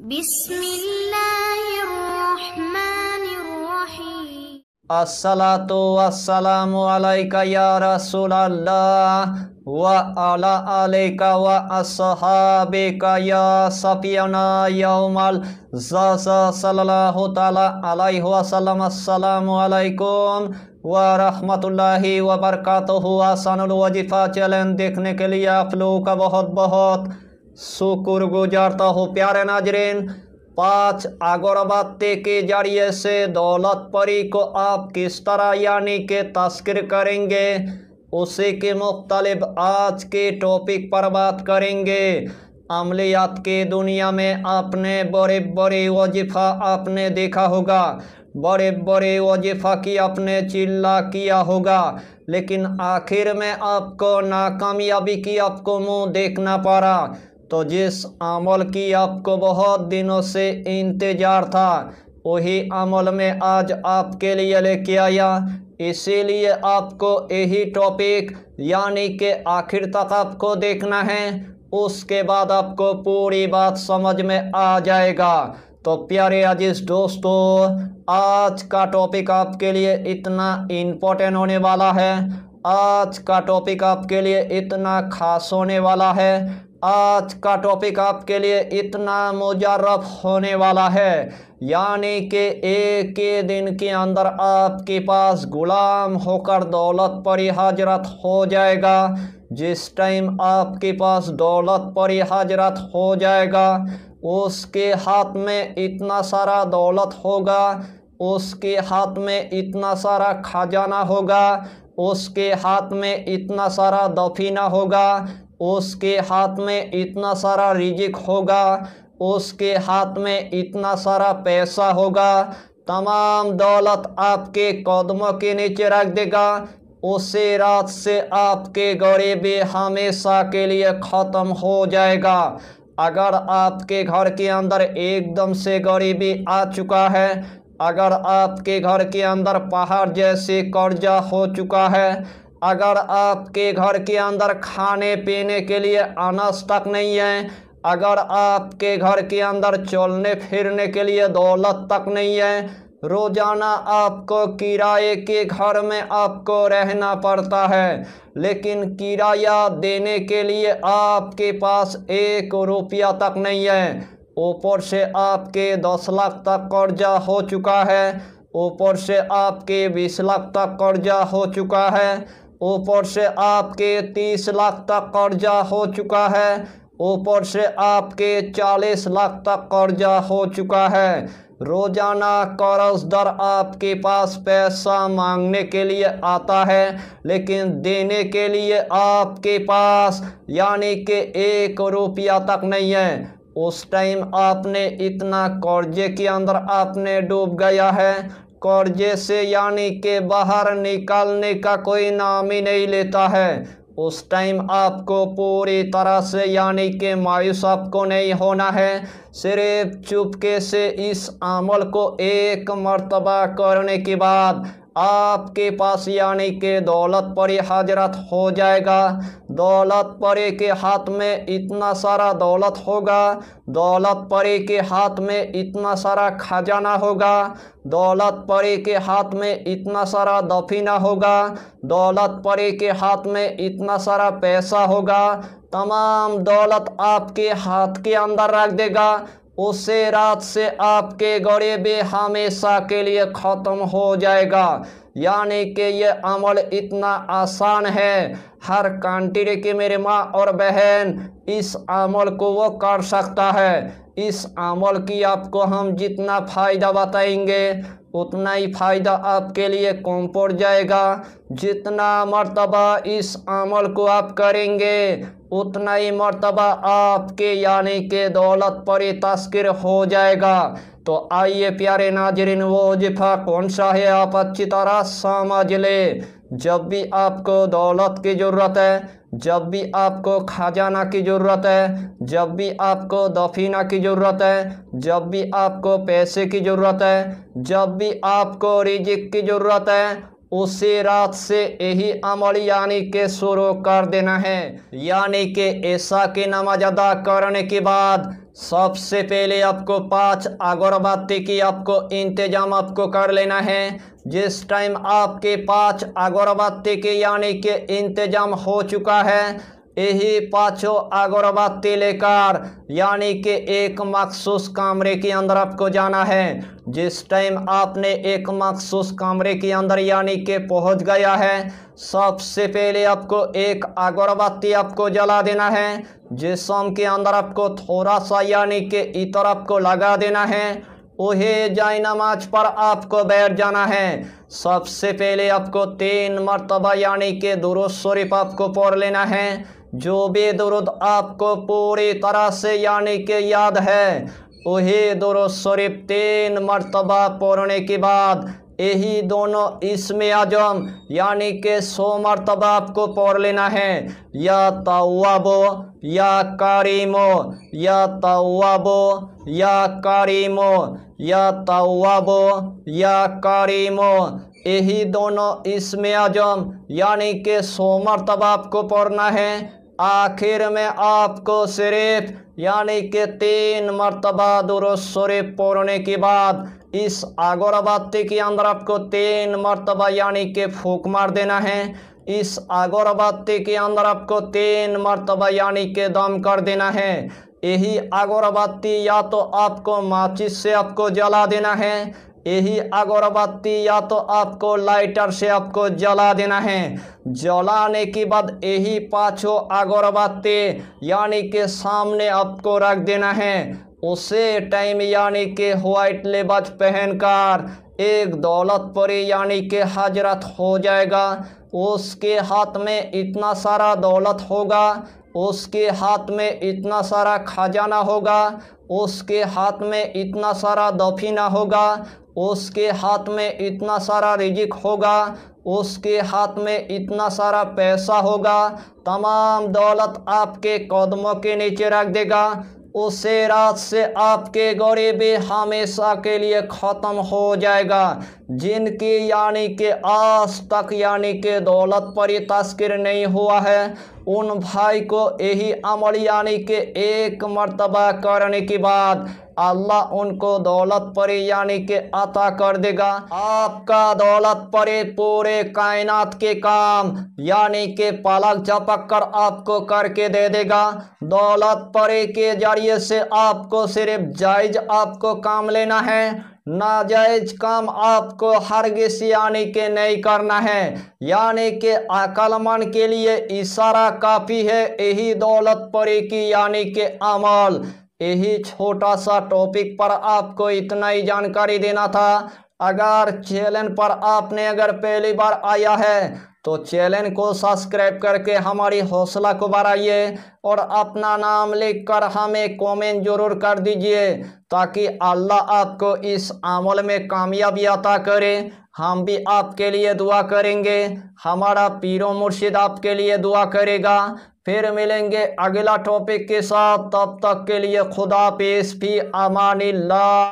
बिस्मिल्लाहिर्रहमानिर्रहीम। अस्सलातु वस्सलामु अलैका या रसूलल्लाह व अला अलैका व अस्हाबिका या सफियना यौमल ज़ज़ा सल्लल्लाहु ताला अलैहि वसल्लम। अस्सलामु अलैकुम व रहमतुल्लाहि व बरकातुहू। आसानुल वजीफ़ा चैलेंज देखने के लिए आप लोगों का बहुत बहुत शुक्रगुजारता हूँ। प्यारे नाजरीन, 5 अगरबत्ती के जरिए से दौलत परी को आप किस तरह यानी के तस्कीर करेंगे, उसी के मुख्तलिफ आज के टॉपिक पर बात करेंगे। अमलियात के दुनिया में आपने बड़े बड़े वजीफ़ा आपने देखा होगा, बड़े बड़े वजीफ़ा की आपने चिल्ला किया होगा, लेकिन आखिर में आपको नाकामयाबी की आपको मुंह देखना पड़ा। तो जिस अमल की आपको बहुत दिनों से इंतज़ार था, वही अमल में आज आपके लिए लेके आया। इसीलिए आपको यही टॉपिक यानी कि आखिर तक आपको देखना है, उसके बाद आपको पूरी बात समझ में आ जाएगा। तो प्यारे अजीज दोस्तों, आज का टॉपिक आपके लिए इतना इम्पोर्टेंट होने वाला है, आज का टॉपिक आपके लिए इतना खास होने वाला है, आज का टॉपिक आपके लिए इतना मुजर्रफ होने वाला है, यानी कि एक ही दिन के अंदर आपके पास गुलाम होकर दौलत परी हजरत हो जाएगा। जिस टाइम आपके पास दौलत परी हजरत हो जाएगा, उसके हाथ में इतना सारा दौलत होगा, उसके हाथ में इतना सारा खजाना होगा, उसके हाथ में इतना सारा दफीना होगा, उसके हाथ में इतना सारा रिजिक होगा, उसके हाथ में इतना सारा पैसा होगा, तमाम दौलत आपके कदमों के नीचे रख देगा। उसी रात से आपके गरीबी हमेशा के लिए ख़त्म हो जाएगा। अगर आपके घर के अंदर एकदम से गरीबी आ चुका है, अगर आपके घर के अंदर पहाड़ जैसे कर्जा हो चुका है, अगर आपके घर के अंदर खाने पीने के लिए अनाज तक नहीं है, अगर आपके घर के अंदर चलने फिरने के लिए दौलत तक नहीं है, रोज़ाना आपको किराए के घर में आपको रहना पड़ता है, लेकिन किराया देने के लिए आपके पास 1 रुपया तक नहीं है, ऊपर से आपके 10 लाख तक कर्जा हो चुका है, ऊपर से आपके 20 लाख तक कर्जा हो चुका है, ऊपर से आपके 30 लाख तक कर्जा हो चुका है, ऊपर से आपके 40 लाख तक कर्जा हो चुका है। रोज़ाना कर्जदार आपके पास पैसा मांगने के लिए आता है, लेकिन देने के लिए आपके पास यानी कि 1 रुपया तक नहीं है। उस टाइम आपने इतना कर्जे के अंदर आपने डूब गया है, कर्जे से यानी कि बाहर निकालने का कोई नाम ही नहीं लेता है। उस टाइम आपको पूरी तरह से यानी कि मायूस आपको नहीं होना है, सिर्फ चुपके से इस अमल को 1 मर्तबा करने के बाद आपके पास यानी कि दौलत परी हजरत हो जाएगा। दौलत परी के हाथ में इतना सारा दौलत होगा, दौलत परी के हाथ में इतना सारा खजाना होगा, दौलत परी के हाथ में इतना सारा दफीना होगा, दौलत परी के हाथ में इतना सारा पैसा होगा, तमाम दौलत आपके हाथ के अंदर रख देगा। उसे रात से आपके गरीबी हमेशा के लिए ख़त्म हो जाएगा। यानी कि ये अमल इतना आसान है, हर कंट्री की मेरे माँ और बहन इस अमल को वो कर सकता है। इस अमल की आपको हम जितना फ़ायदा बताएंगे उतना ही फ़ायदा आपके लिए कम पड़ जाएगा। जितना मर्तबा इस अमल को आप करेंगे उतना ही मर्तबा आपके यानी कि दौलत परी तस्कीर हो जाएगा। तो आइए प्यारे नाजरीन, वो वजीफ़ा कौन सा है आप अच्छी तरह समझ ले। जब भी आपको दौलत की ज़रूरत है, जब भी आपको खजाना की ज़रूरत है, जब भी आपको दफीना की ज़रूरत है, जब भी आपको पैसे की ज़रूरत है, जब भी आपको रिजिक की ज़रूरत है, उसी रात से यही अमल यानी के शुरू कर देना है। यानी कि ऐसा की नमाज अदा करने के बाद सबसे पहले आपको 5 अगरबत्ती की आपको इंतजाम आपको कर लेना है। जिस टाइम आपके 5 अगरबत्ती की यानी कि इंतजाम हो चुका है, यही 5 अगरबत्ती लेकर यानी कि एक मखसूस कमरे के अंदर आपको जाना है। जिस टाइम आपने एक मखसूस कमरे के अंदर यानी कि पहुंच गया है, सबसे पहले आपको एक अगरबत्ती आपको जला देना है। जिस्म के अंदर आपको थोड़ा सा यानी कि इतर आपको लगा देना है। वही जाए नमाज पर आपको बैठ जाना है। सबसे पहले आपको 3 मरतबा यानी कि दुरूद शरीफ आपको पढ़ लेना है। जो भी दुरूद आपको पूरी तरह से यानी कि याद है, वही दुरूद शरीफ 3 मरतबा पढ़ने के बाद यही दोनों इस्मे आजम यानी कि 100 मरतबा आपको पढ़ लेना है। या तव्वाबो या करीमो, या तव्वाबो या करीमो, या तव्वाबो या करीमो, यही दोनों इस्मे आजम यानी कि 100 मरतबा आपको पढ़ना है। आखिर में आपको सिर्फ यानी कि 3 मरतबा दुरूद शरीफ पढ़ने के बाद इस अगरबत्ती के अंदर आपको 3 मरतबा यानी कि फूंक मार देना है। इस अगरबत्ती के अंदर आपको 3 मरतबा यानी कि दम कर देना है। यही अगरबत्ती या तो आपको माचिस से आपको जला देना है, यही अगरबत्ती या तो आपको लाइटर से आपको जला देना है। जलाने के बाद यही 5 अगरबत्ती यानी कि सामने आपको रख देना है। उसे टाइम यानी कि व्हाइट लिबास पहनकर एक दौलतपुरी यानी कि हजरत हो जाएगा। उसके हाथ में इतना सारा दौलत होगा, उसके हाथ में इतना सारा खजाना होगा, उसके हाथ में इतना सारा दफीना होगा, उसके हाथ में इतना सारा रिजिक होगा, उसके हाथ में इतना सारा पैसा होगा। तमाम दौलत आपके कदमों के नीचे रख देगा। उसे रात से आपके गरीबी हमेशा के लिए ख़त्म हो जाएगा। जिनकी यानी कि आज तक यानी कि दौलत पर तस्कीर नहीं हुआ है, उन भाई को यही अमल यानी कि एक मर्तबा करने के बाद अल्लाह उनको दौलत पर यानी कि अता कर देगा। आपका दौलत पर पूरे कायनात के काम यानी कि पलक झपक कर आपको करके दे देगा। दौलत पर के जरिए से आपको सिर्फ जायज़ आपको काम लेना है, नाजायज काम आपको हरगिज़ यानी कि नहीं करना है। यानी कि अक्लमंद के लिए इशारा काफ़ी है। यही दौलत परी की यानी कि अमल, यही छोटा सा टॉपिक पर आपको इतना ही जानकारी देना था। अगर चैनल पर आपने अगर पहली बार आया है तो चैनल को सब्सक्राइब करके हमारी हौसला को बढ़ाइए और अपना नाम लिखकर हमें कमेंट जरूर कर दीजिए, ताकि अल्लाह आपको इस अमल में कामयाबी अता करे। हम भी आपके लिए दुआ करेंगे, हमारा पीरो मुर्शिद आपके लिए दुआ करेगा। फिर मिलेंगे अगला टॉपिक के साथ, तब तक के लिए खुदा हाफिज़, फी अमानिल्लाह।